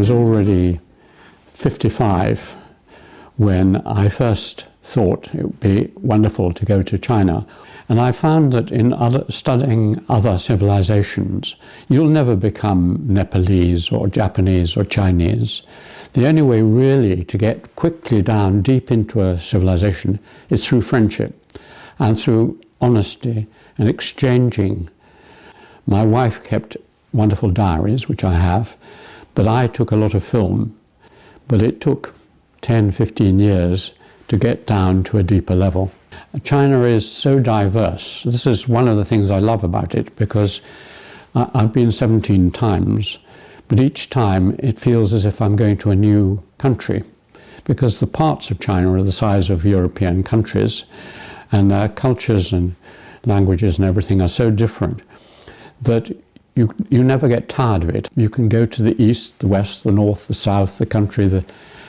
was already 55 when I first thought it would be wonderful to go to China. And I found that in studying other civilizations, you'll never become Nepalese or Japanese or Chinese. The only way really to get quickly down deep into a civilization is through friendship and through honesty and exchanging. My wife kept wonderful diaries, which I have, but I took a lot of film. But it took 10, 15 years to get down to a deeper level. China is so diverse. This is one of the things I love about it, because I've been 17 times, but each time it feels as if I'm going to a new country, because the parts of China are the size of European countries, and their cultures and languages and everything are so different that you never get tired of it. You can go to the east, the west, the north, the south, the country,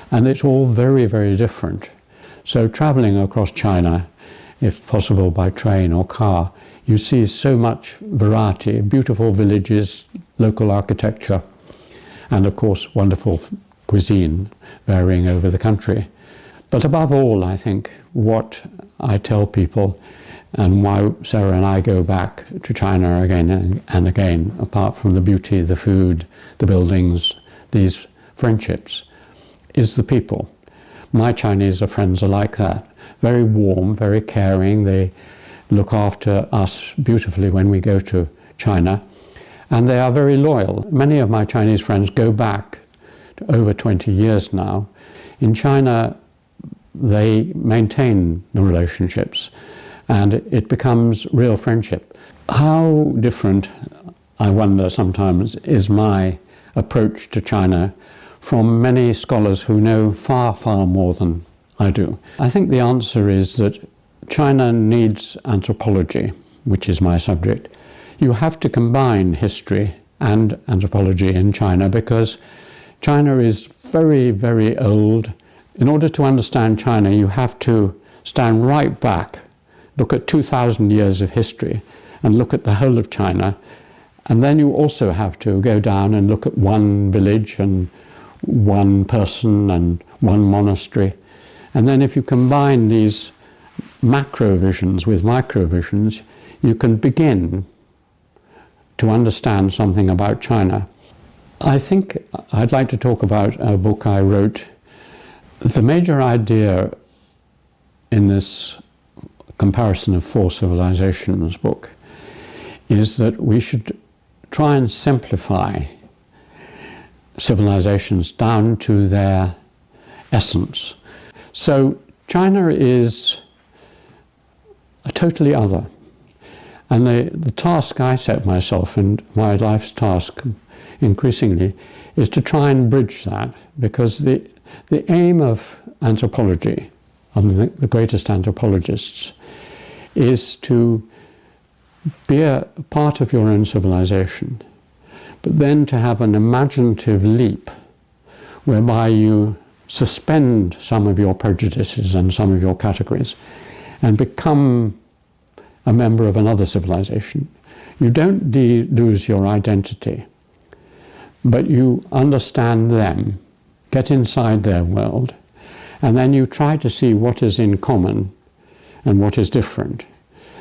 and it's all very, very different. So traveling across China, if possible by train or car, you see so much variety, beautiful villages, local architecture, and of course wonderful cuisine varying over the country. But above all, I think what I tell people, and why Sarah and I go back to China again and again, apart from the beauty, the food, the buildings, these friendships, is the people. My Chinese friends are like that. Very warm, very caring. They look after us beautifully when we go to China. And they are very loyal. Many of my Chinese friends go back to over 20 years now. In China, they maintain the relationships, and it becomes real friendship. How different, I wonder sometimes, is my approach to China from many scholars who know far, far more than I do? I think the answer is that China needs anthropology, which is my subject. You have to combine history and anthropology in China, because China is very, very old. In order to understand China, you have to stand right back, look at 2,000 years of history, and look at the whole of China. And then you also have to go down and look at one village and one person and one monastery. And then if you combine these macro visions with micro visions, you can begin to understand something about China. I think I'd like to talk about a book I wrote. The major idea in this comparison of four civilizations book is that we should try and simplify civilizations down to their essence. So China is a totally other. And the task I set myself, and my life's task increasingly, is to try and bridge that, because the aim of anthropology, of the greatest anthropologists, is to be a part of your own civilization, but then to have an imaginative leap whereby you suspend some of your prejudices and some of your categories and become a member of another civilization. You don't lose your identity, but you understand them, get inside their world, and then you try to see what is in common and what is different.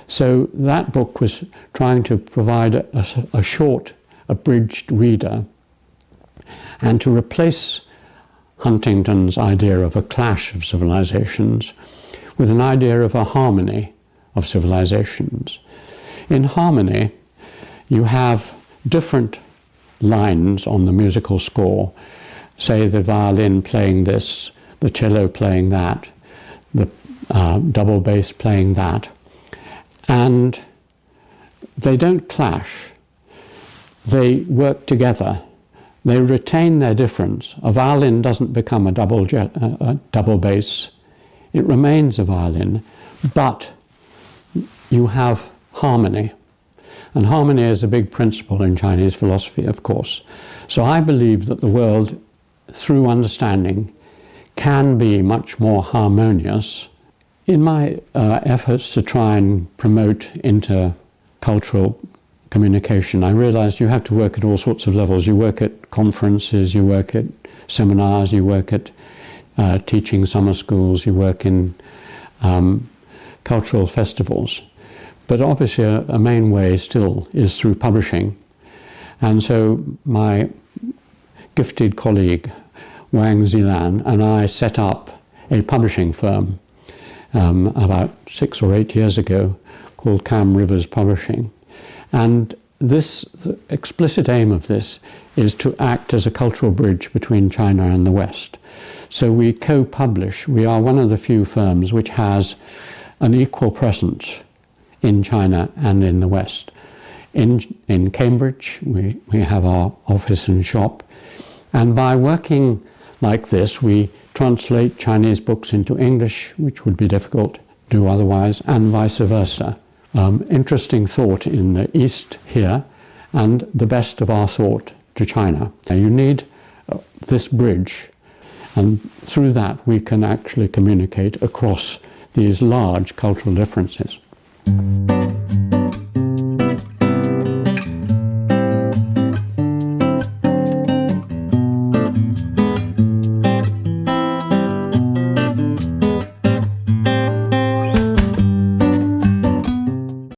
So that book was trying to provide a short, abridged reader, and to replace Huntington's idea of a clash of civilizations with an idea of a harmony of civilizations. In harmony, you have different lines on the musical score, say the violin playing this, the cello playing that, the double bass playing that, and they don't clash. They work together. They retain their difference. A violin doesn't become a double bass. It remains a violin, but you have harmony. And harmony is a big principle in Chinese philosophy, of course. So I believe that the world, through understanding, can be much more harmonious. In my efforts to try and promote intercultural communication. I realized you have to work at all sorts of levels. You work at conferences, you work at seminars, you work at teaching summer schools, you work in cultural festivals. But obviously a main way still is through publishing. And so my gifted colleague, Wang Zilan, and I set up a publishing firm about 6 or 8 years ago called Cam Rivers Publishing. And the explicit aim of this is to act as a cultural bridge between China and the West. So we co-publish. We are one of the few firms which has an equal presence in China and in the West. In Cambridge, we have our office and shop. And by working like this, we translate Chinese books into English, which would be difficult to do otherwise, and vice versa. Interesting thought in the East here, and the best of our thought to China. You need this bridge, and through that we can actually communicate across these large cultural differences.